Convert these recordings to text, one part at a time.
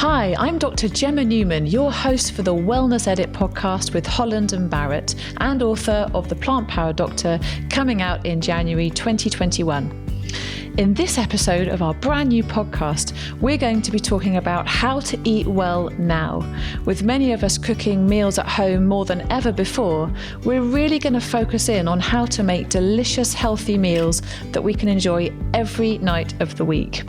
Hi, I'm Dr Gemma Newman, your host for the Wellness Edit podcast with Holland and Barrett, and author of The Plant Power Doctor, coming out in January 2021. In this episode of our brand new podcast, we're going to be talking about how to eat well now. With many of us cooking meals at home more than ever before, we're really going to focus in on how to make delicious, healthy meals that we can enjoy every night of the week.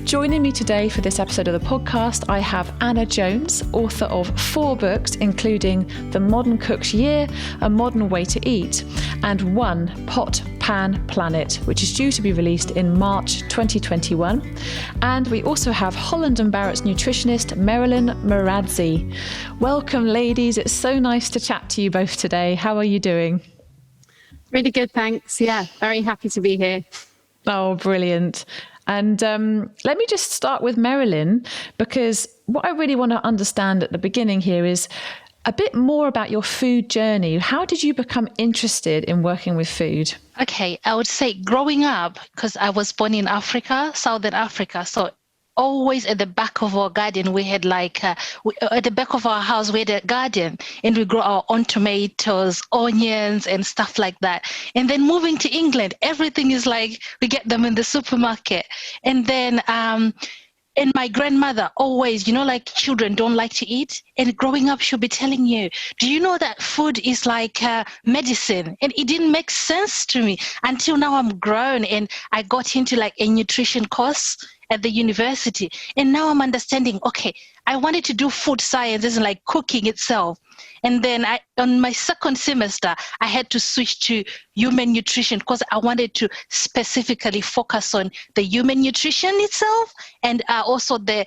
Joining me today for this episode of the podcast, I have Anna Jones, author of 4 books, including The Modern Cook's Year, A Modern Way to Eat, and One Pot, Pan, Planet, which is due to be released in March 2021. And we also have Holland and Barrett's nutritionist, Marilyns Muradzi. Welcome, ladies. It's so nice to chat to you both today. How are you doing? Really good, thanks. Yeah, very happy to be here. Oh, brilliant. And let me just start with Marilyn, because what I really want to understand at the beginning here is a bit more about your food journey. How did you become interested in working with food? Okay, I would say growing up, because I was born in Africa, Southern Africa. So always at the back of our garden, we had at the back of our house, we had a garden and we grow our own tomatoes, onions and stuff like that. And then moving to England, everything is like, we get them in the supermarket. And then, and my grandmother always, like children don't like to eat. And growing up, she'll be telling you, do you know that food is like medicine? And it didn't make sense to me until now I'm grown and I got into like a nutrition course at the university. And now I'm understanding, okay, I wanted to do food science, isn't like cooking itself. And then on my second semester, I had to switch to human nutrition because I wanted to specifically focus on the human nutrition itself and also the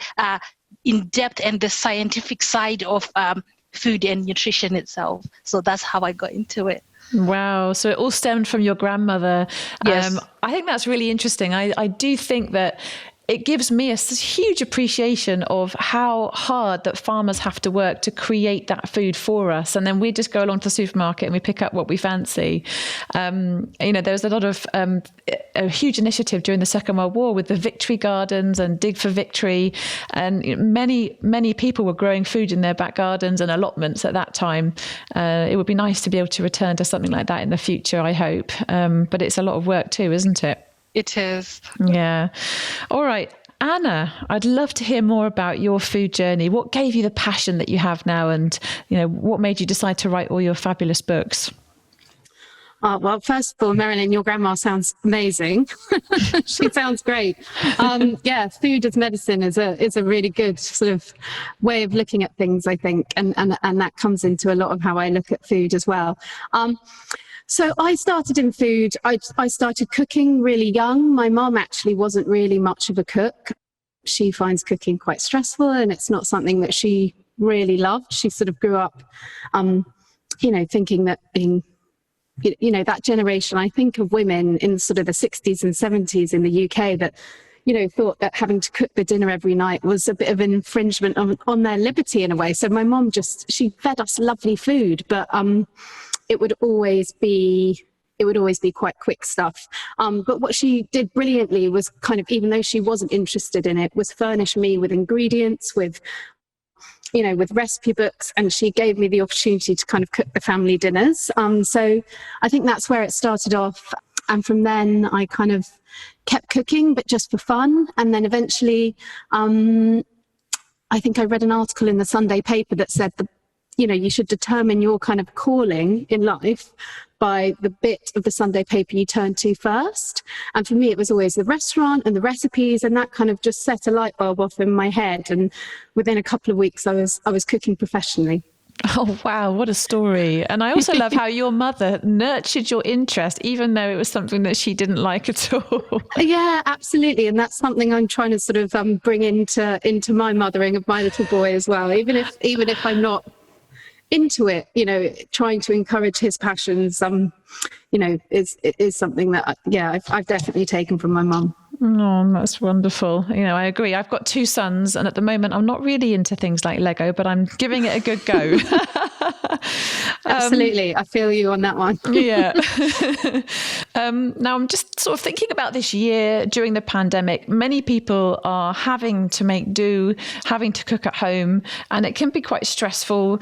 in-depth and the scientific side of food and nutrition itself. So that's how I got into it. Wow. So it all stemmed from your grandmother. Yes. I think that's really interesting. I do think that it gives me a huge appreciation of how hard that farmers have to work to create that food for us. And then we just go along to the supermarket and we pick up what we fancy. There's a lot of a huge initiative during the Second World War with the Victory Gardens and Dig for Victory. And many people were growing food in their back gardens and allotments at that time. It would be nice to be able to return to something like that in the future, I hope. But it's a lot of work too, isn't it? It is. Yeah. All right. Anna, I'd love to hear more about your food journey. What gave you the passion that you have now? And, what made you decide to write all your fabulous books? Well, first of all, Marilyn, your grandma sounds amazing. She sounds great. Food as medicine is a really good sort of way of looking at things, I think. And that comes into a lot of how I look at food as well. So I started in food. I started cooking really young. My mum actually wasn't really much of a cook. She finds cooking quite stressful and it's not something that she really loved. She sort of grew up, thinking that being, that generation, I think of women in sort of the 60s and 70s in the UK that, thought that having to cook the dinner every night was a bit of an infringement on their liberty in a way. So my mum she fed us lovely food, but it would always be quite quick stuff. But what she did brilliantly was kind of, even though she wasn't interested in it, was furnish me with ingredients, with recipe books, and she gave me the opportunity to kind of cook the family dinners. So I think that's where it started off. And from then I kind of kept cooking, but just for fun. And then eventually, I think I read an article in the Sunday paper that said you should determine your kind of calling in life by the bit of the Sunday paper you turn to first. And for me, it was always the restaurant and the recipes, and that kind of just set a light bulb off in my head. And within a couple of weeks, I was cooking professionally. Oh, wow. What a story. And I also love how your mother nurtured your interest, even though it was something that she didn't like at all. Yeah, absolutely. And that's something I'm trying to sort of bring into my mothering of my little boy as well. Even if I'm not into it, trying to encourage his passions, is something that, I've definitely taken from my mum. Oh, that's wonderful. I agree. I've got 2 sons, and at the moment I'm not really into things like Lego, but I'm giving it a good go. Absolutely. I feel you on that one. Yeah. Now, I'm just sort of thinking about this year during the pandemic. Many people are having to make do, having to cook at home, and it can be quite stressful,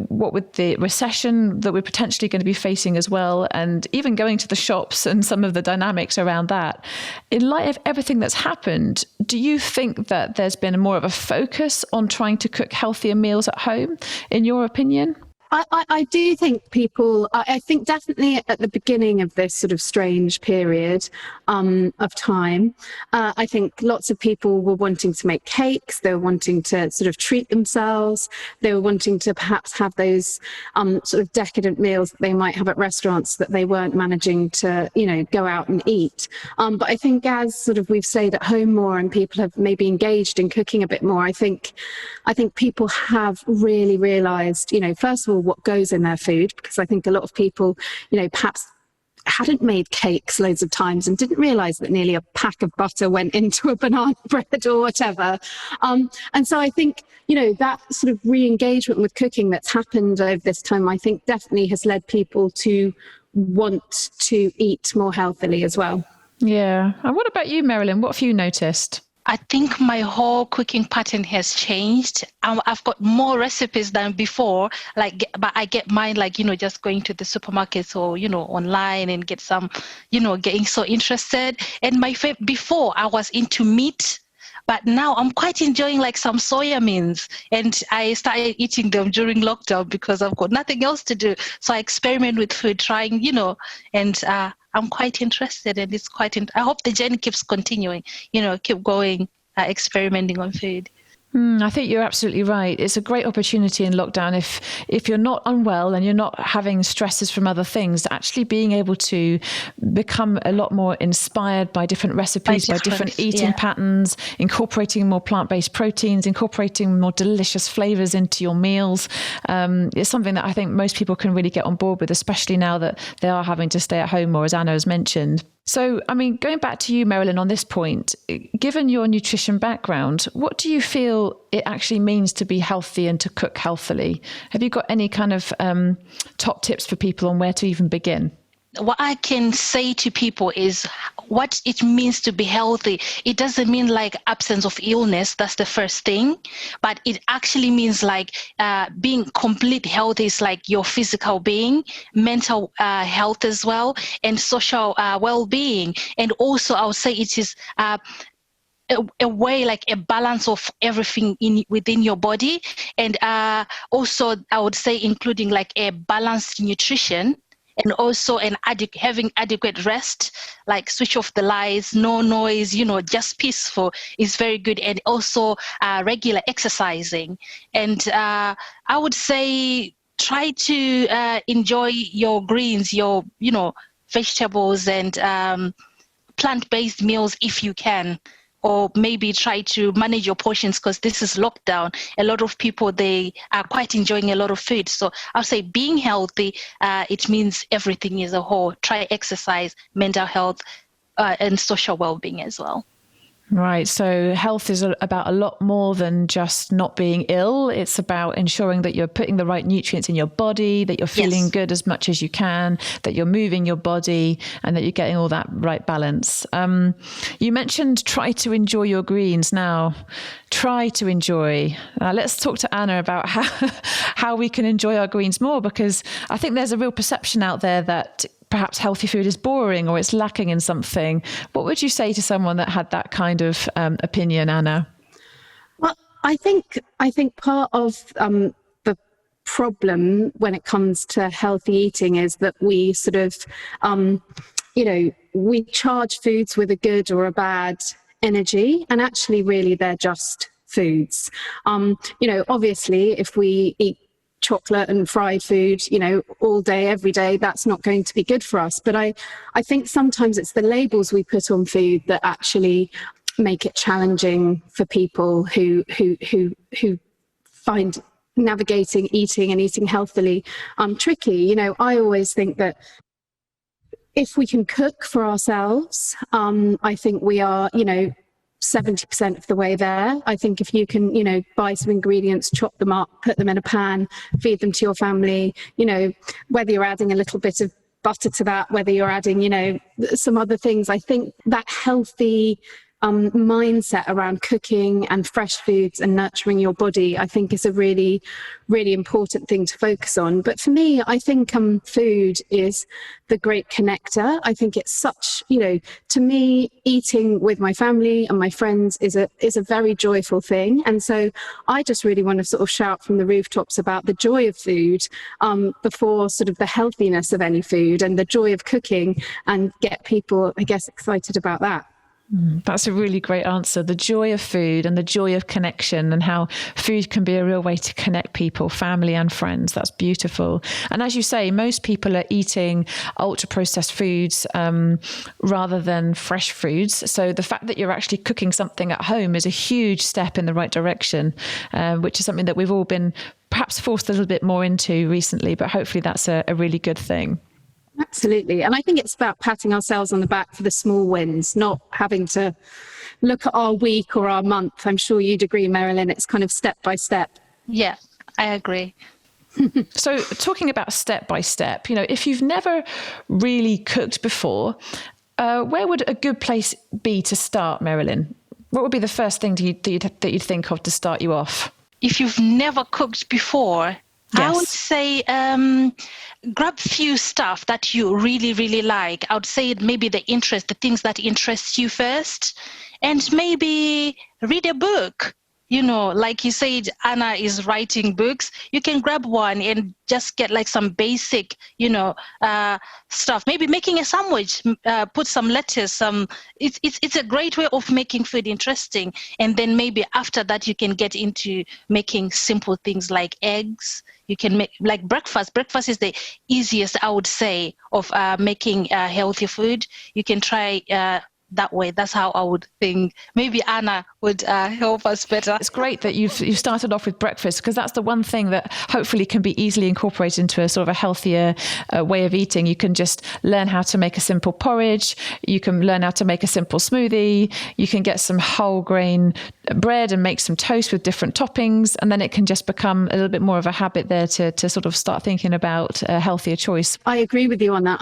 what with the recession that we're potentially going to be facing as well, and even going to the shops and some of the dynamics around that. In light of everything that's happened, do you think that there's been more of a focus on trying to cook healthier meals at home, in your opinion? I do think I think definitely at the beginning of this sort of strange period of time, I think lots of people were wanting to make cakes, they were wanting to sort of treat themselves, they were wanting to perhaps have those sort of decadent meals that they might have at restaurants that they weren't managing to, go out and eat. But I think as sort of we've stayed at home more and people have maybe engaged in cooking a bit more, I think people have really realised, first of all, what goes in their food, because I think a lot of people, perhaps hadn't made cakes loads of times and didn't realise that nearly a pack of butter went into a banana bread or whatever. And so I think, that sort of re-engagement with cooking that's happened over this time, I think definitely has led people to want to eat more healthily as well. Yeah. And what about you, Marilyn? What have you noticed? I think my whole cooking pattern has changed. I've got more recipes than before, but I get mine, just going to the supermarkets or, online and get some, getting so interested. And before I was into meat, but now I'm quite enjoying some soya beans, and I started eating them during lockdown because I've got nothing else to do. So I experiment with food, trying, and I'm quite interested, and it's I hope the journey keeps continuing, keep going, experimenting on food. I think you're absolutely right. It's a great opportunity in lockdown if you're not unwell and you're not having stresses from other things, actually being able to become a lot more inspired by different recipes, by different eating patterns, incorporating more plant-based proteins, incorporating more delicious flavors into your meals. It's something that I think most people can really get on board with, especially now that they are having to stay at home more, as Anna has mentioned. So, going back to you, Marilyn, on this point, given your nutrition background, what do you feel it actually means to be healthy and to cook healthily? Have you got any kind of top tips for people on where to even begin? What I can say to people is what it means to be healthy. It doesn't mean absence of illness. That's the first thing. But it actually means being complete health is your physical being, mental health as well, and social well-being. And also I would say it is a way, a balance of everything within your body. And also I would say including a balanced nutrition, and also having adequate rest, switch off the lights, no noise, just peaceful is very good. And also regular exercising. And I would say try to enjoy your greens, your, vegetables and plant-based meals if you can. Or maybe try to manage your portions, because this is lockdown. A lot of people, they are quite enjoying a lot of food. So I'll say being healthy, it means everything as a whole. Try exercise, mental health, and social well-being as well. Right. So health is about a lot more than just not being ill. It's about ensuring that you're putting the right nutrients in your body, that you're feeling good as much as you can, that you're moving your body, and that you're getting all that right balance. You mentioned try to enjoy your greens. Now, try to enjoy. Let's talk to Anna about how we can enjoy our greens more, because I think there's a real perception out there that perhaps healthy food is boring or it's lacking in something. What would you say to someone that had that kind of opinion, Anna? Well, I think part of the problem when it comes to healthy eating is that we sort of, we charge foods with a good or a bad energy, and actually really they're just foods. Obviously if we eat chocolate and fried food, all day, every day, that's not going to be good for us. But I think sometimes it's the labels we put on food that actually make it challenging for people who find navigating eating and eating healthily tricky. I always think that if we can cook for ourselves, I think we are, 70% of the way there. I think if you can, buy some ingredients, chop them up, put them in a pan, feed them to your family, whether you're adding a little bit of butter to that, whether you're adding, some other things. I think that healthy mindset around cooking and fresh foods and nurturing your body, I think, is a really, really important thing to focus on. But for me, I think food is the great connector. I think it's such, to me, eating with my family and my friends is a very joyful thing. And so I just really want to sort of shout from the rooftops about the joy of food before sort of the healthiness of any food, and the joy of cooking, and get people, I guess, excited about that. That's a really great answer. The joy of food and the joy of connection, and how food can be a real way to connect people, family and friends. That's beautiful. And as you say, most people are eating ultra processed foods rather than fresh foods. So the fact that you're actually cooking something at home is a huge step in the right direction, which is something that we've all been perhaps forced a little bit more into recently, but hopefully that's a really good thing. Absolutely. And I think it's about patting ourselves on the back for the small wins, not having to look at our week or our month. I'm sure you'd agree, Marilyn. It's kind of step by step. Yeah, I agree. So talking about step by step, if you've never really cooked before, where would a good place be to start, Marilyn? What would be the first thing that you'd think of to start you off? If you've never cooked before, yes. I would say grab few stuff that you really, really like. I would say maybe the things that interest you first, and maybe read a book. Like you said, Anna is writing books. You can grab one and just get like some basic, stuff. Maybe making a sandwich, put some lettuce. It's a great way of making food interesting. And then maybe after that, you can get into making simple things like eggs. You can make like breakfast. Breakfast is the easiest, I would say, of making healthy food. You can try that way. That's how I would think. Maybe Anna would help us better. It's great that you've started off with breakfast, because that's the one thing that hopefully can be easily incorporated into a sort of a healthier way of eating. You can just learn how to make a simple porridge. You can learn how to make a simple smoothie. You can get some whole grain bread and make some toast with different toppings. And then it can just become a little bit more of a habit there to sort of start thinking about a healthier choice. I agree with you on that.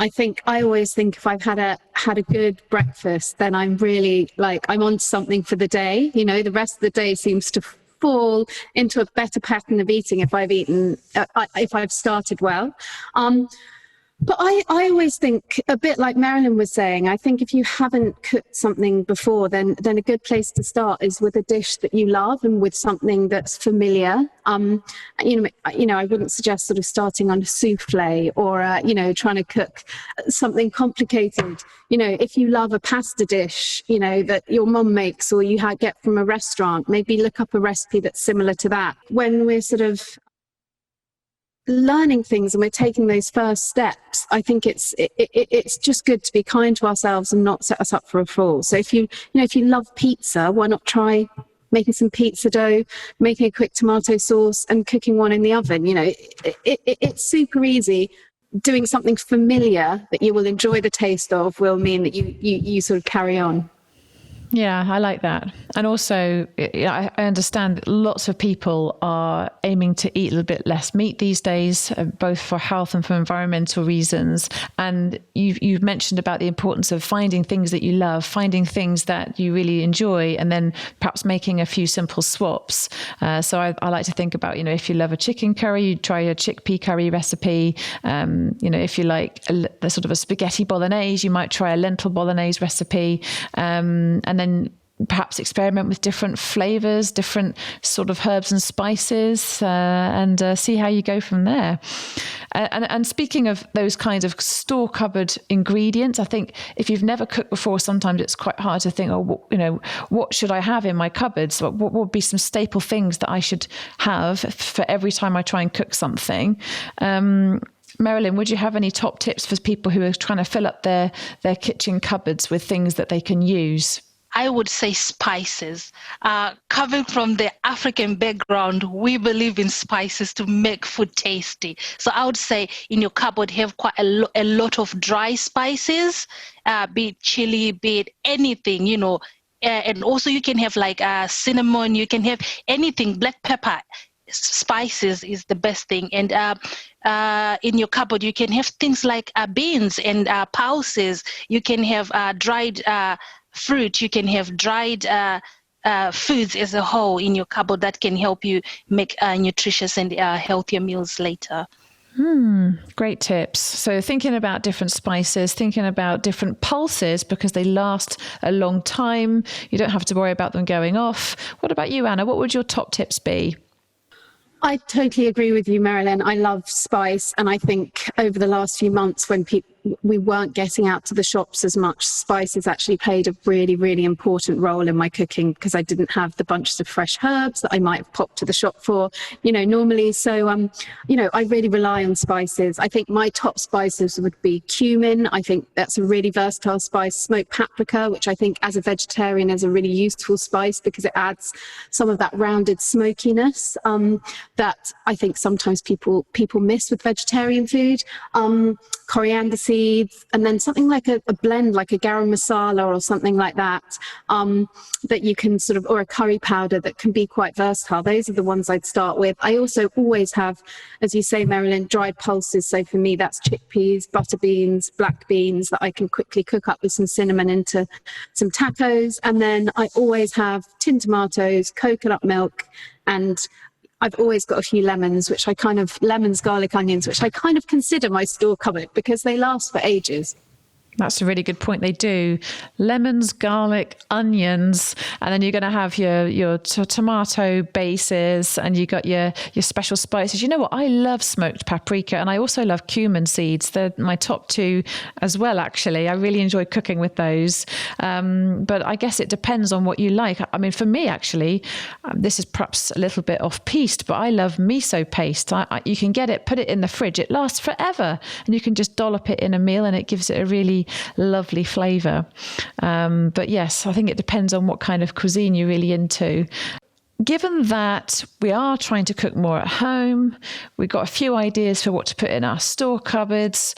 I always think if I've had a good breakfast, then I'm really I'm on something for the day. The rest of the day seems to fall into a better pattern of eating if I've started well. But I always think, a bit like Marilyn was saying, I think if you haven't cooked something before, then a good place to start is with a dish that you love and with something that's familiar. I wouldn't suggest sort of starting on a souffle or, trying to cook something complicated. If you love a pasta dish, that your mum makes or you get from a restaurant, maybe look up a recipe that's similar to that. When we're sort of learning things and we're taking those first steps, I think it's just good to be kind to ourselves and not set us up for a fall. So if you love pizza, why not try making some pizza dough, making a quick tomato sauce and cooking one in the oven? It's super easy. Doing something familiar that you will enjoy the taste of will mean that you sort of carry on. Yeah, I like that. And also, I understand that lots of people are aiming to eat a little bit less meat these days, both for health and for environmental reasons. And you've mentioned about the importance of finding things that you love, finding things that you really enjoy, and then perhaps making a few simple swaps. So I like to think about, if you love a chicken curry, you try a chickpea curry recipe. If you like the sort of a spaghetti bolognese, you might try a lentil bolognese recipe. And then perhaps experiment with different flavors, different sort of herbs and spices, and see how you go from there. And speaking of those kinds of store cupboard ingredients, I think if you've never cooked before, sometimes it's quite hard to think, what should I have in my cupboards? What would be some staple things that I should have for every time I try and cook something? Marilyn, would you have any top tips for people who are trying to fill up their kitchen cupboards with things that they can use? I would say spices. Coming from the African background, we believe in spices to make food tasty. So I would say in your cupboard, have quite a lot of dry spices, be it chili, be it anything, and also you can have like cinnamon, you can have anything, black pepper. spices is the best thing. And in your cupboard, you can have things like beans and pulses. You can have dried fruit. You can have dried foods as a whole in your cupboard that can help you make nutritious and healthier meals later. Great tips. So thinking about different spices, thinking about different pulses because they last a long time. You don't have to worry about them going off. What about you, Anna? What would your top tips be? I totally agree with you, Marilyn. I love spice. And I think over the last few months when we weren't getting out to the shops as much, spices actually played a really, really important role in my cooking because I didn't have the bunches of fresh herbs that I might have popped to the shop for, normally. So, I really rely on spices. I think my top spices would be cumin. I think that's a really versatile spice. Smoked paprika, which I think as a vegetarian is a really useful spice because it adds some of that rounded smokiness that I think sometimes people miss with vegetarian food. Coriander seeds, and then something like a blend, like a garam masala or something like that, that you can or a curry powder that can be quite versatile. Those are the ones I'd start with. I also always have, as you say, Marilyn, dried pulses. So for me, that's chickpeas, butter beans, black beans that I can quickly cook up with some cinnamon into some tacos. And then I always have tinned tomatoes, coconut milk, and I've always got a few lemons, garlic, onions, which I kind of consider my store cupboard because they last for ages. That's a really good point. They do. Lemons, garlic, onions, and then you're going to have your tomato bases, and you got your special spices. You know what? I love smoked paprika, and I also love cumin seeds. They're my top two as well, actually. I really enjoy cooking with those. But I guess it depends on what you like. I mean, for me, actually, this is perhaps a little bit off-piste, but I love miso paste. You can get it, put it in the fridge. It lasts forever, and you can just dollop it in a meal, and it gives it a really lovely flavour. But yes, I think it depends on what kind of cuisine you're really into. Given that we are trying to cook more at home, we've got a few ideas for what to put in our store cupboards.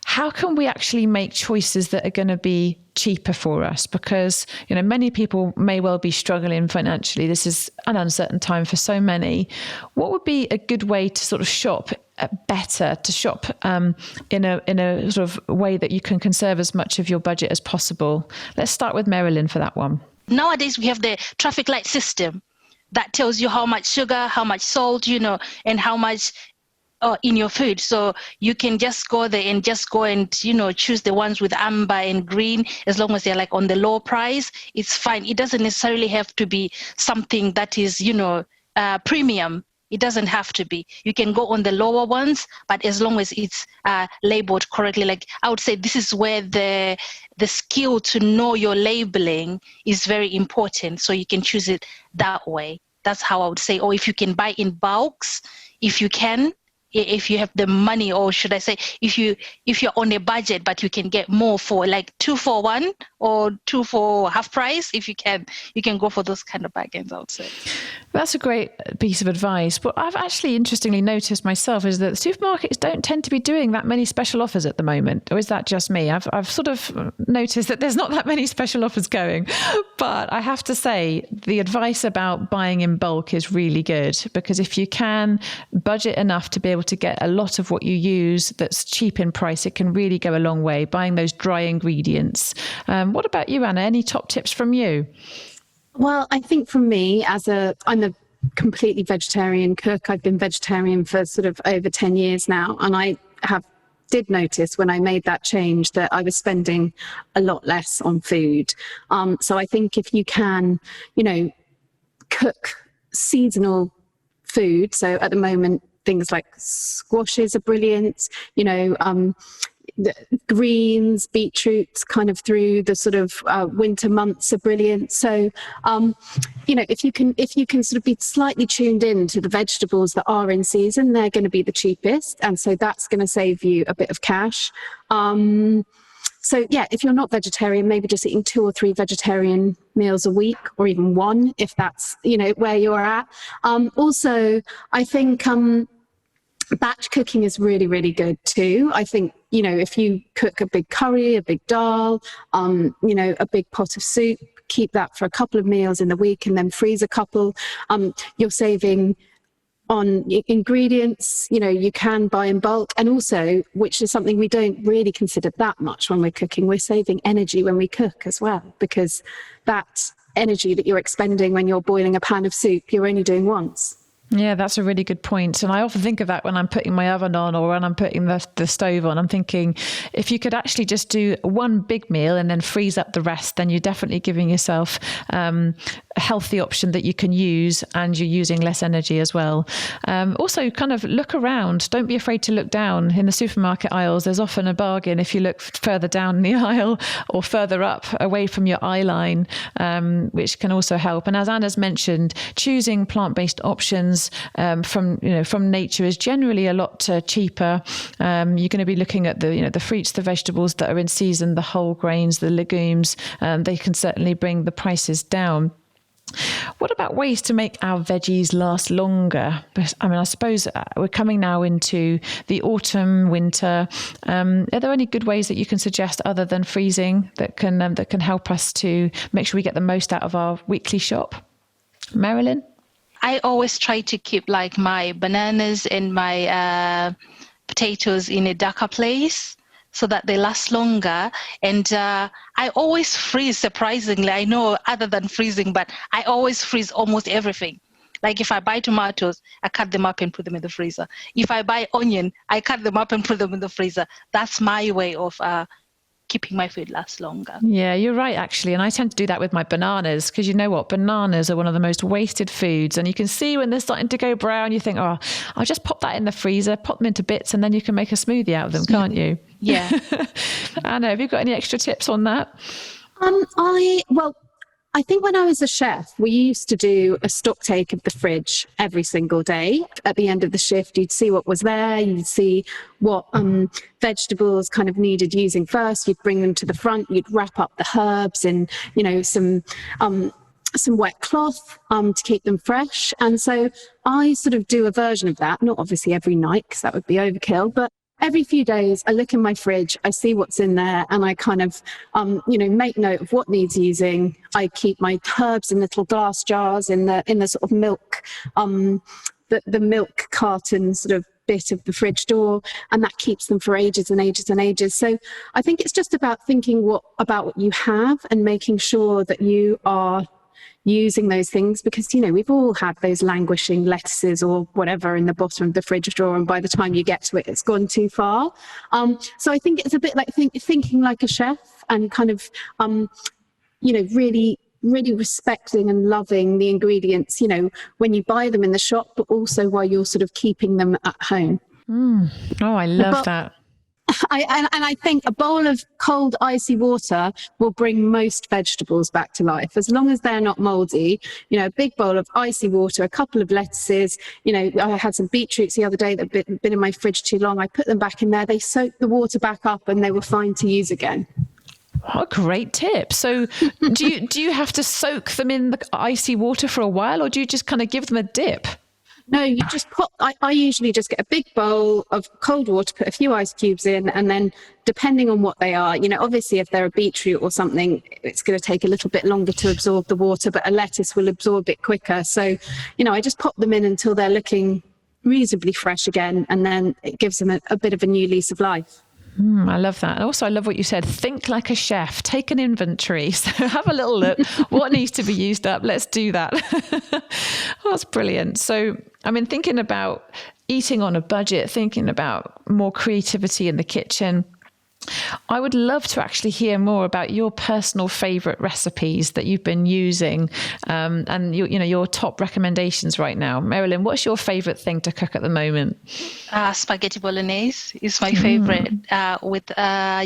How can we actually make choices that are going to be cheaper for us? Because, many people may well be struggling financially. This is an uncertain time for so many. What would be a good way to sort of shop better, to shop in a sort of way that you can conserve as much of your budget as possible? Let's start with Marilyn for that one. Nowadays, we have the traffic light system that tells you how much sugar, how much salt, and how much in your food. So you can just go there and choose the ones with amber and green. As long as they're like on the low price, it's fine. It doesn't necessarily have to be something that is, premium. It doesn't have to be. You can go on the lower ones, but as long as it's labeled correctly. Like I would say, this is where the skill to know your labeling is very important. So you can choose it that way. That's how I would say. Or if you can buy in bulks, if you can, if you have the money, or should I say, if you're on a budget, but you can get more for like 2 for 1 or 2 for half price. If you can go for those kind of bargains, I would say. That's a great piece of advice. What I've actually interestingly noticed myself is that supermarkets don't tend to be doing that many special offers at the moment. Or is that just me? I've sort of noticed that there's not that many special offers going. But I have to say, the advice about buying in bulk is really good, because if you can budget enough to be able to get a lot of what you use that's cheap in price, it can really go a long way, buying those dry ingredients. What about you, Anna? Any top tips from you? Well, I think for me, I'm a completely vegetarian cook. I've been vegetarian for sort of over 10 years now. And I did notice when I made that change that I was spending a lot less on food. So I think if you can, cook seasonal food. So at the moment, things like squashes are brilliant, the greens, beetroots kind of through the sort of winter months are brilliant. So, if you can sort of be slightly tuned in to the vegetables that are in season, they're going to be the cheapest. And so that's going to save you a bit of cash. So yeah, if you're not vegetarian, maybe just eating 2 or 3 vegetarian meals a week, or even 1, if that's, where you're at. Also, I think, batch cooking is really, really good too. I think, if you cook a big curry, a big dal, a big pot of soup, keep that for a couple of meals in the week and then freeze a couple, you're saving ingredients. You can buy in bulk, and also, which is something we don't really consider that much when we're cooking, we're saving energy when we cook as well, because that energy that you're expending when you're boiling a pan of soup, you're only doing once. Yeah, that's a really good point. And I often think of that when I'm putting my oven on or when I'm putting the stove on. I'm thinking, if you could actually just do one big meal and then freeze up the rest, then you're definitely giving yourself a healthy option that you can use, and you're using less energy as well. Also, kind of look around. Don't be afraid to look down. In the supermarket aisles, there's often a bargain if you look further down the aisle or further up away from your eye line, which can also help. And as Anna's mentioned, choosing plant-based options from nature is generally a lot cheaper. You're going to be looking at the fruits, the vegetables that are in season, the whole grains, the legumes. They can certainly bring the prices down. What about ways to make our veggies last longer? I suppose we're coming now into the autumn, winter. Are there any good ways that you can suggest other than freezing that can help us to make sure we get the most out of our weekly shop? Marilyn? I always try to keep like my bananas and my potatoes in a darker place so that they last longer. And I always freeze, surprisingly. I know other than freezing, but I always freeze almost everything. Like if I buy tomatoes, I cut them up and put them in the freezer. If I buy onion, I cut them up and put them in the freezer. That's my way of keeping my food last longer. Yeah, you're right, actually. And I tend to do that with my bananas, because you know what? Bananas are one of the most wasted foods. And you can see when they're starting to go brown, you think, oh, I'll just pop that in the freezer, pop them into bits, and then you can make a smoothie out of them, can't you? Yeah. Anna, have you got any extra tips on that? I think when I was a chef, we used to do a stock take of the fridge every single day. At the end of the shift, you'd see what was there. You'd see what vegetables kind of needed using first. You'd bring them to the front. You'd wrap up the herbs in, some wet cloth to keep them fresh. And so I sort of do a version of that, not obviously every night, because that would be overkill, but every few days, I look in my fridge, I see what's in there, and I kind of, make note of what needs using. I keep my herbs in little glass jars in the sort of milk, the milk carton sort of bit of the fridge door, and that keeps them for ages and ages and ages. So I think it's just about thinking about what you have and making sure that you are using those things, because we've all had those languishing lettuces or whatever in the bottom of the fridge drawer, and by the time you get to it, it's gone too far. So I think it's a bit like thinking like a chef, and kind of really respecting and loving the ingredients when you buy them in the shop, but also while you're sort of keeping them at home. Oh, I love that. I think a bowl of cold, icy water will bring most vegetables back to life, as long as they're not moldy. A big bowl of icy water, a couple of lettuces. I had some beetroots the other day that had been in my fridge too long. I put them back in there. They soaked the water back up, and they were fine to use again. What a great tip. So do you have to soak them in the icy water for a while, or do you just kind of give them a dip? No, you just put, I usually just get a big bowl of cold water, put a few ice cubes in, and then depending on what they are, obviously if they're a beetroot or something, it's going to take a little bit longer to absorb the water, but a lettuce will absorb it quicker. So, I just pop them in until they're looking reasonably fresh again, and then it gives them a bit of a new lease of life. I love that. And also, I love what you said. Think like a chef. Take an inventory. So have a little look. What needs to be used up? Let's do that. Oh, that's brilliant. So, thinking about eating on a budget, thinking about more creativity in the kitchen, I would love to actually hear more about your personal favourite recipes that you've been using, and your top recommendations right now. Marilyn, what's your favourite thing to cook at the moment? Spaghetti bolognese is my favourite. With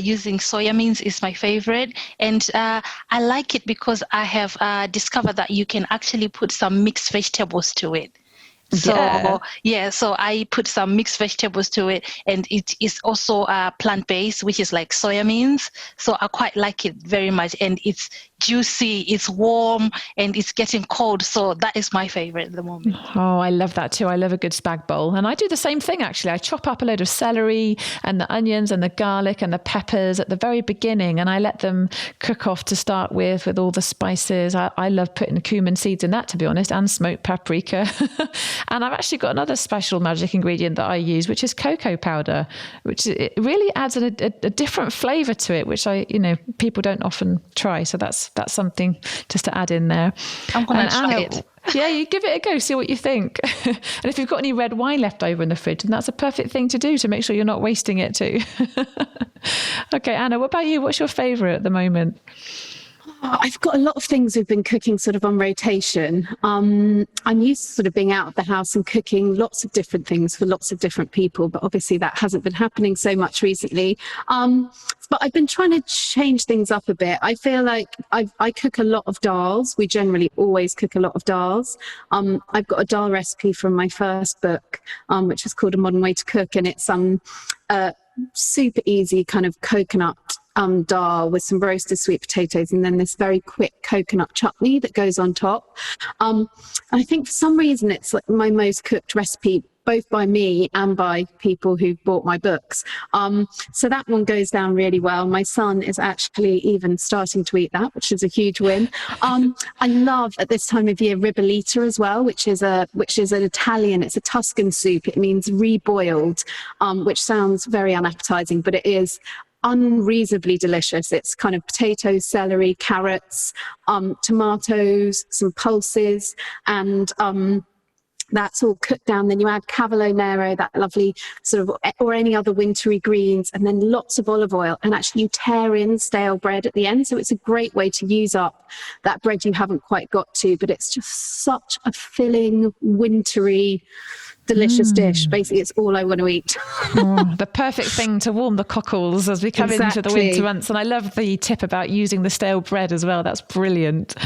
using soya beans is my favourite, and I like it because I have discovered that you can actually put some mixed vegetables to it. So I put some mixed vegetables to it, and it is also plant-based, which is like soya beans. So I quite like it very much, and it juicy, it's warm, and it's getting cold. So that is my favorite at the moment. Oh, I love that too. I love a good spag bowl. And I do the same thing, actually. I chop up a load of celery and the onions and the garlic and the peppers at the very beginning, and I let them cook off to start with all the spices. I love putting cumin seeds in that, to be honest, and smoked paprika. And I've actually got another special magic ingredient that I use, which is cocoa powder, which it really adds a different flavour to it, which people don't often try. So that's something just to add in there. I'm going to try it. Yeah, you give it a go, see what you think. And if you've got any red wine left over in the fridge, then that's a perfect thing to do to make sure you're not wasting it too. Okay, Anna, what about you? What's your favourite at the moment? I've got a lot of things we've been cooking sort of on rotation. I'm used to sort of being out of the house and cooking lots of different things for lots of different people, but obviously that hasn't been happening so much recently. But I've been trying to change things up a bit. I feel like I cook a lot of dals. We generally always cook a lot of dals. I've got a dal recipe from my first book, which is called A Modern Way to Cook, and it's super easy kind of coconut dal with some roasted sweet potatoes, and then this very quick coconut chutney that goes on top. I think for some reason it's like my most cooked recipe, both by me and by people who bought my books. So that one goes down really well. My son is actually even starting to eat that, which is a huge win. I love at this time of year ribollita as well, which is an Italian, it's a Tuscan soup. It means reboiled, which sounds very unappetizing, but it is unreasonably delicious. It's kind of potatoes, celery, carrots, tomatoes, some pulses, and that's all cooked down. Then you add cavolo nero, that lovely sort of, or any other wintry greens, and then lots of olive oil. And actually you tear in stale bread at the end. So it's a great way to use up that bread you haven't quite got to, but it's just such a filling, wintry, delicious dish. Basically, it's all I want to eat. The perfect thing to warm the cockles as we come into the winter months. And I love the tip about using the stale bread as well. That's brilliant.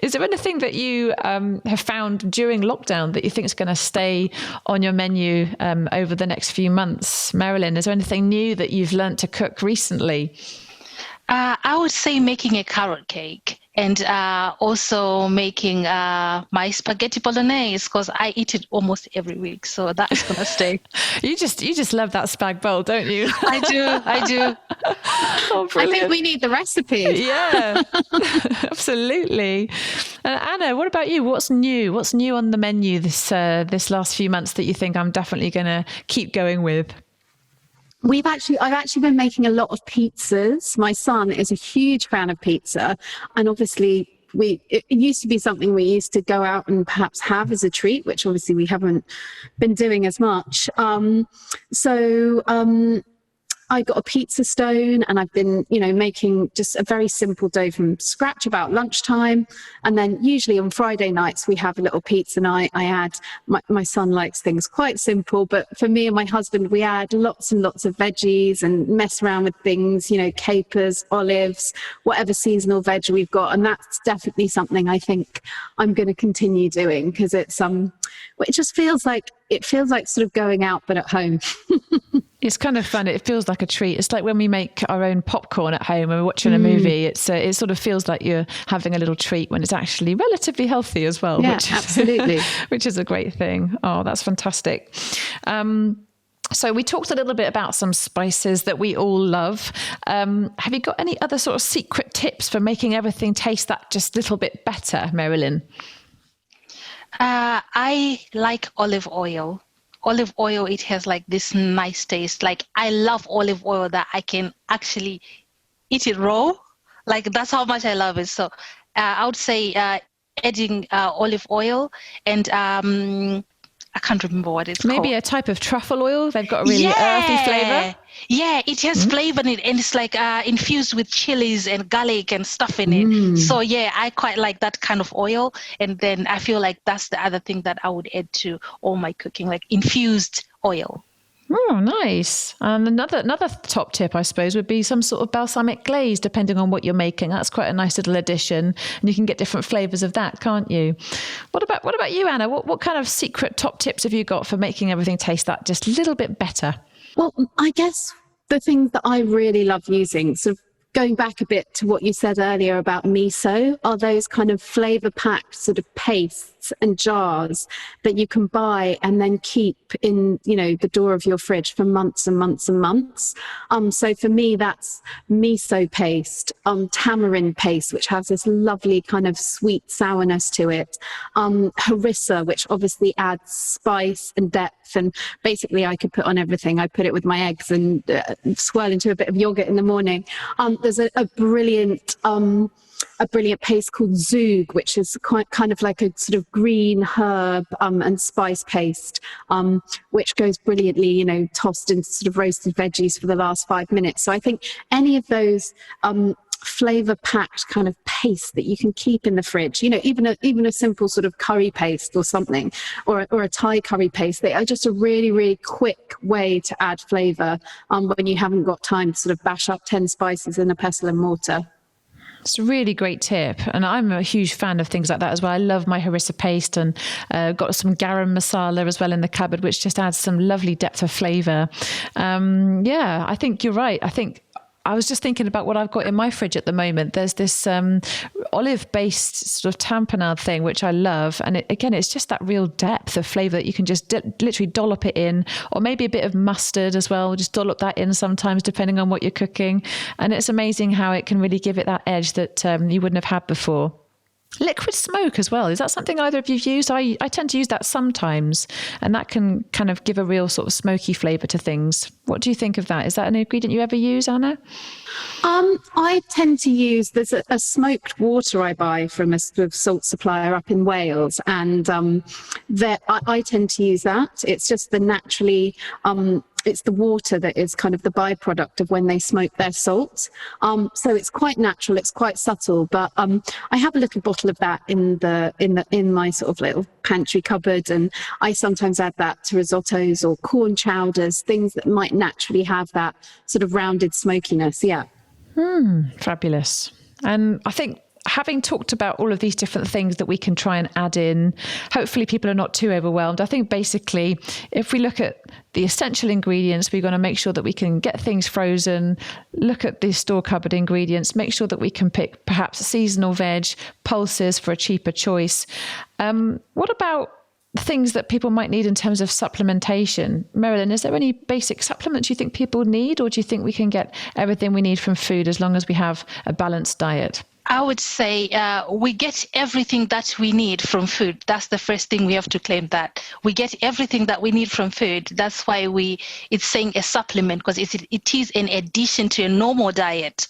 Is there anything that you have found during lockdown that you think is going to stay on your menu over the next few months? Marilyn, is there anything new that you've learnt to cook recently? I would say making a carrot cake. And also making my spaghetti bolognese, because I eat it almost every week. So that is going to stay. You just love that spag bowl, don't you? I do. Oh, brilliant. I think we need the recipe. Yeah, absolutely. Anna, what about you? What's new? What's new on the menu this last few months that you think I'm definitely going to keep going with? I've actually been making a lot of pizzas. My son is a huge fan of pizza, and obviously it used to be something we used to go out and perhaps have as a treat, which obviously we haven't been doing as much. I got a pizza stone, and I've been, making just a very simple dough from scratch about lunchtime. And then usually on Friday nights, we have a little pizza night. I add, my son likes things quite simple, but for me and my husband, we add lots and lots of veggies and mess around with things, capers, olives, whatever seasonal veg we've got. And that's definitely something I think I'm going to continue doing, because it just feels like sort of going out, but at home. It's kind of fun. It feels like a treat. It's like when we make our own popcorn at home and we're watching a movie. It sort of feels like you're having a little treat when it's actually relatively healthy as well. Yeah, absolutely. Which is a great thing. Oh, that's fantastic. So we talked a little bit about some spices that we all love. Have you got any other sort of secret tips for making everything taste that just a little bit better, Marilyn? I like olive oil. Olive oil, it has like this nice taste. Like, I love olive oil that I can actually eat it raw. Like, that's how much I love it. So I would say adding olive oil, and I can't remember what it's called. Maybe a type of truffle oil. They've got a really earthy flavour. Yeah, it has flavor in it, and it's like infused with chilies and garlic and stuff in it. So yeah, I quite like that kind of oil. And then I feel like that's the other thing that I would add to all my cooking, like infused oil. Oh, nice. And another top tip, I suppose, would be some sort of balsamic glaze, depending on what you're making. That's quite a nice little addition, and you can get different flavours of that, can't you? What about you, Anna? What kind of secret top tips have you got for making everything taste that just a little bit better? Well, I guess the things that I really love using, sort of going back a bit to what you said earlier about miso, are those kind of flavor packed sort of pastes and jars that you can buy and then keep in, the door of your fridge for months and months and months. So for me, that's miso paste, tamarind paste, which has this lovely kind of sweet sourness to it, harissa, which obviously adds spice and depth, and basically I could put on everything. I put it with my eggs and swirl into a bit of yogurt in the morning. There's a brilliant paste called Zug, which is kind of like a sort of green herb and spice paste, which goes brilliantly, tossed into sort of roasted veggies for the last 5 minutes. So I think any of those flavor-packed kind of paste that you can keep in the fridge, even a simple sort of curry paste or something, or a Thai curry paste, they are just a really, really quick way to add flavor when you haven't got time to sort of bash up 10 spices in a pestle and mortar. It's a really great tip. And I'm a huge fan of things like that as well. I love my harissa paste, and got some garam masala as well in the cupboard, which just adds some lovely depth of flavour. I think you're right. I was just thinking about what I've got in my fridge at the moment. There's this olive-based sort of tamponade thing, which I love. And it's just that real depth of flavour that you can just literally dollop it in, or maybe a bit of mustard as well. Just dollop that in sometimes, depending on what you're cooking. And it's amazing how it can really give it that edge that you wouldn't have had before. Liquid smoke as well. Is that something either of you used? I tend to use that sometimes, and that can kind of give a real sort of smoky flavour to things. What do you think of that? Is that an ingredient you ever use, Anna? I tend to use, there's a smoked water I buy from a sort of salt supplier up in Wales, and I tend to use that. It's just the naturally, it's the water that is kind of the byproduct of when they smoke their salt. So it's quite natural, it's quite subtle, but I have a little bottle of that in my sort of little pantry cupboard, and I sometimes add that to risottos or corn chowders, things that might naturally have that sort of rounded smokiness. Yeah. Fabulous. And I think, having talked about all of these different things that we can try and add in, hopefully people are not too overwhelmed. I think basically, if we look at the essential ingredients, we're going to make sure that we can get things frozen, look at the store cupboard ingredients, make sure that we can pick perhaps seasonal veg, pulses for a cheaper choice. What about things that people might need in terms of supplementation? Marilyn, is there any basic supplements you think people need, or do you think we can get everything we need from food as long as we have a balanced diet? I would say we get everything that we need from food. That's the first thing we have to claim, that we get everything that we need from food. That's why it's saying a supplement, because it is an addition to a normal diet.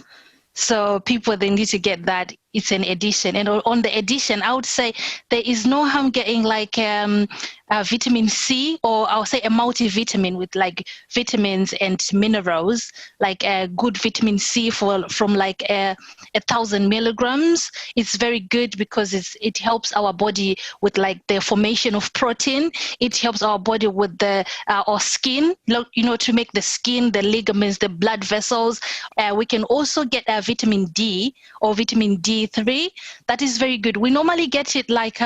So people, they need to get that it's an addition. And on the addition, I would say there is no harm getting like vitamin C, or I'll say a multivitamin with like vitamins and minerals, like a good vitamin C from like 1,000 milligrams. It's very good because it helps our body with like the formation of protein. It helps our body with our skin, to make the skin, the ligaments, the blood vessels. We can also get vitamin D or vitamin D3. That is very good. We normally get it like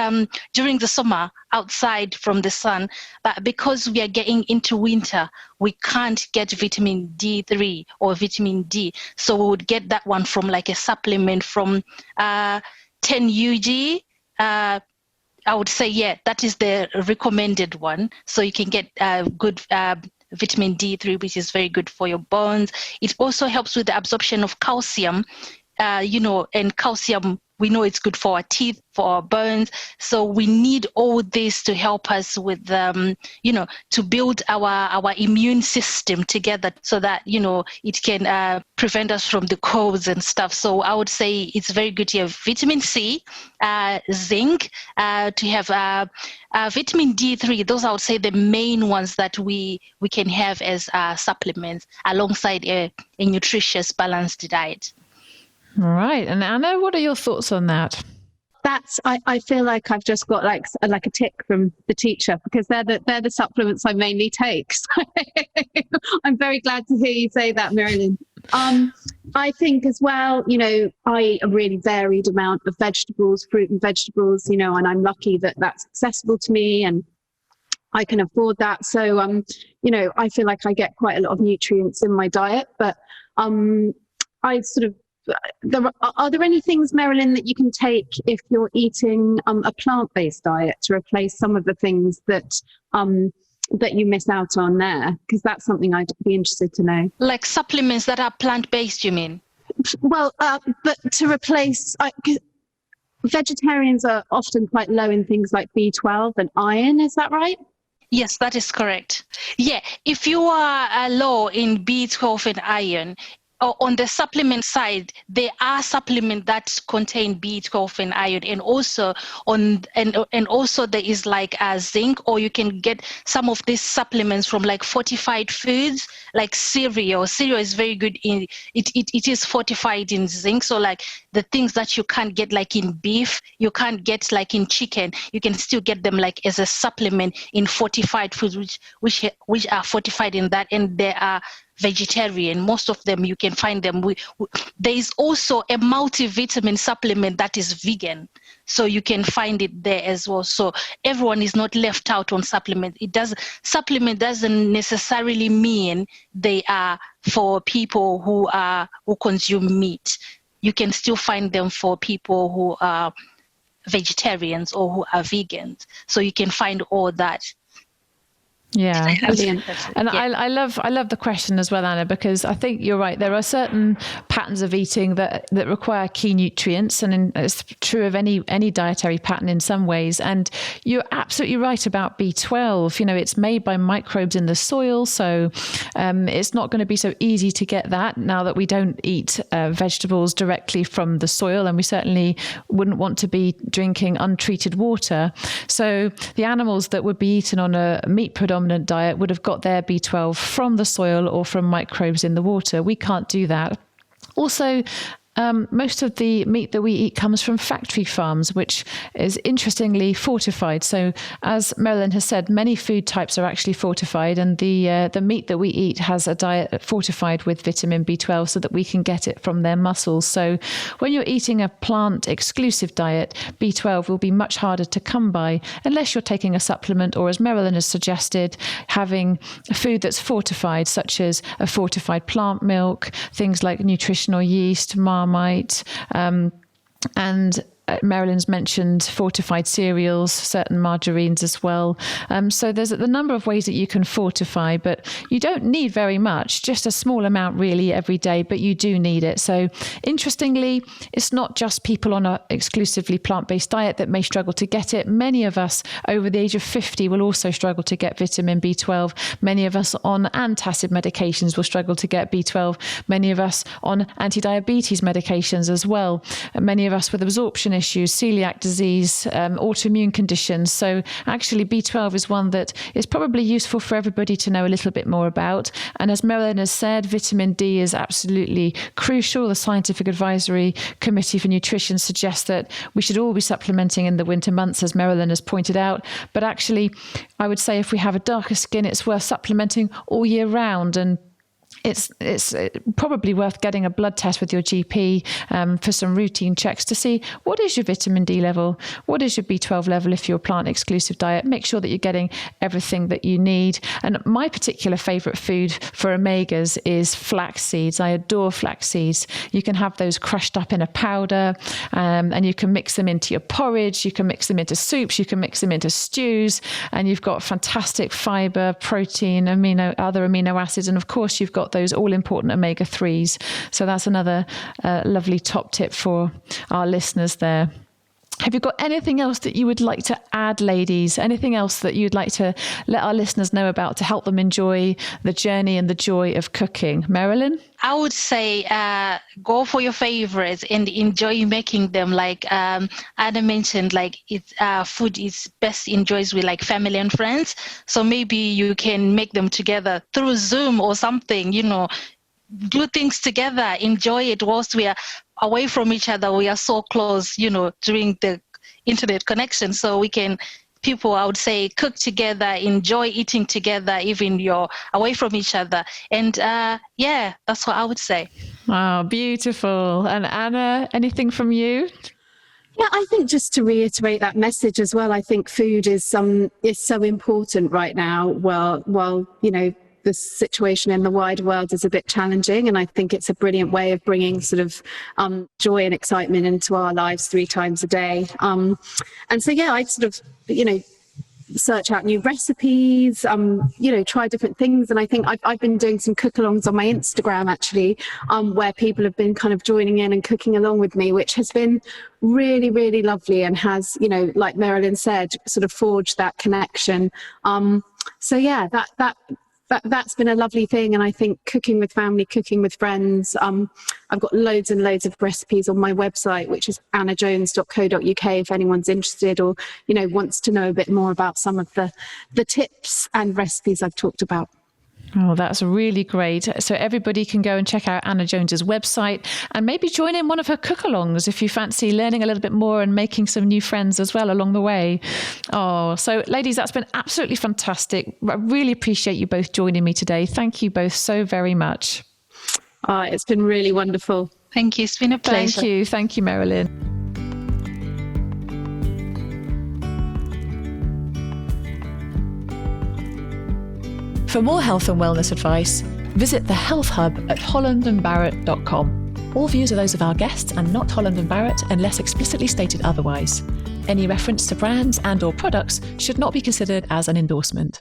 during the summer outside from the sun, but because we are getting into winter, we can't get vitamin D3 or vitamin D. So we would get that one from like a supplement from 10 UG. I would say, that is the recommended one. So you can get good vitamin D3, which is very good for your bones. It also helps with the absorption of calcium, and calcium, we know it's good for our teeth, for our bones. So we need all this to help us with, to build our immune system together so that, it can prevent us from the colds and stuff. So I would say it's very good to have vitamin C, zinc, to have vitamin D3. Those, I would say, the main ones that we can have as supplements alongside a nutritious, balanced diet. All right. And Anna, what are your thoughts on that? I feel like I've just got like a tick from the teacher, because they're the supplements I mainly take. So I'm very glad to hear you say that, Marilyn. I think as well, I eat a really varied amount of vegetables, fruit and vegetables, and I'm lucky that that's accessible to me and I can afford that. So, I feel like I get quite a lot of nutrients in my diet, but I sort of are there any things, Marilyn, that you can take if you're eating a plant-based diet to replace some of the things that you miss out on there? Because that's something I'd be interested to know. Like supplements that are plant-based, you mean? Well, but to replace, vegetarians are often quite low in things like B12 and iron. Is that right? Yes, that is correct. Yeah, if you are low in B12 and iron, on the supplement side, there are supplements that contain B12 and iron, and also also there is like zinc, or you can get some of these supplements from like fortified foods, like cereal. Cereal is very good in it is fortified in zinc. So like the things that you can't get like in beef, you can't get like in chicken, you can still get them like as a supplement in fortified foods, which are fortified in that, and they are vegetarian. Most of them you can find them. There is also a multivitamin supplement that is vegan, so you can find it there as well. So everyone is not left out on supplement. Supplement doesn't necessarily mean they are for people who consume meat. You can still find them for people who are vegetarians or who are vegans. So you can find all that. Yeah, Brilliant. and yeah. I love the question as well, Anna, because I think you're right. There are certain patterns of eating that require key nutrients, and it's true of any dietary pattern in some ways. And you're absolutely right about B12. You know, it's made by microbes in the soil, so it's not going to be so easy to get that now that we don't eat vegetables directly from the soil, and we certainly wouldn't want to be drinking untreated water. So the animals that would be eaten on a meat predominant diet would have got their B12 from the soil or from microbes in the water. We can't do that. Also, most of the meat that we eat comes from factory farms, which is interestingly fortified. So as Marilyn has said, many food types are actually fortified, and the meat that we eat has a diet fortified with vitamin B12 so that we can get it from their muscles. So when you're eating a plant exclusive diet, B12 will be much harder to come by unless you're taking a supplement, or as Marilyn has suggested, having a food that's fortified, such as a fortified plant milk, things like nutritional yeast, Marmite, and Marilyn's mentioned fortified cereals, certain margarines as well. So there's a number of ways that you can fortify, but you don't need very much, just a small amount really every day, but you do need it. So interestingly, it's not just people on an exclusively plant-based diet that may struggle to get it. Many of us over the age of 50 will also struggle to get vitamin B12. Many of us on antacid medications will struggle to get B12. Many of us on anti-diabetes medications as well. Many of us with absorption issues, celiac disease, autoimmune conditions. So actually B12 is one that is probably useful for everybody to know a little bit more about. And as Marilyn has said, vitamin D is absolutely crucial. The Scientific Advisory Committee for Nutrition suggests that we should all be supplementing in the winter months, as Marilyn has pointed out. But actually, I would say if we have a darker skin, it's worth supplementing all year round. And it's probably worth getting a blood test with your GP for some routine checks to see what is your vitamin D level, what is your B12 level if you're a plant exclusive diet. Make sure that you're getting everything that you need. And my particular favorite food for omegas is flax seeds. I adore flax seeds. You can have those crushed up in a powder, and you can mix them into your porridge, you can mix them into soups, you can mix them into stews, and you've got fantastic fiber, protein, other amino acids, and of course you've got those all-important omega-3s. So that's another lovely top tip for our listeners there. Have you got anything else that you would like to add, ladies? Anything else that you'd like to let our listeners know about to help them enjoy the journey and the joy of cooking? Marilyn? I would say go for your favorites and enjoy making them. Like Anna mentioned, like food is best enjoyed with like family and friends. So maybe you can make them together through Zoom or something, do things together, enjoy it whilst we are away from each other. We are so close, during the internet connection. So people, I would say, cook together, enjoy eating together, even you're away from each other. And that's what I would say. Oh, beautiful. And Anna, anything from you? Yeah, I think just to reiterate that message as well, I think food is so important right now. While the situation in the wider world is a bit challenging, and I think it's a brilliant way of bringing sort of joy and excitement into our lives 3 times a day. And so, yeah, I sort of, search out new recipes, try different things. And I think I've been doing some cook-alongs on my Instagram, actually, where people have been kind of joining in and cooking along with me, which has been really, really lovely and has, like Marilyn said, sort of forged that connection. So yeah, that's been a lovely thing. And I think cooking with family, cooking with friends, I've got loads and loads of recipes on my website, which is annajones.co.uk, if anyone's interested or, wants to know a bit more about some of the tips and recipes I've talked about. Oh, that's really great. So everybody can go and check out Anna Jones's website and maybe join in one of her cook-alongs if you fancy learning a little bit more and making some new friends as well along the way. Oh, so ladies, that's been absolutely fantastic. I really appreciate you both joining me today. Thank you both so very much. It's been really wonderful. Thank you. It's been a pleasure. Thank you. Thank you, Marilyn. For more health and wellness advice, visit the Health Hub at hollandandbarrett.com. All views are those of our guests and not Holland and Barrett unless explicitly stated otherwise. Any reference to brands and/or products should not be considered as an endorsement.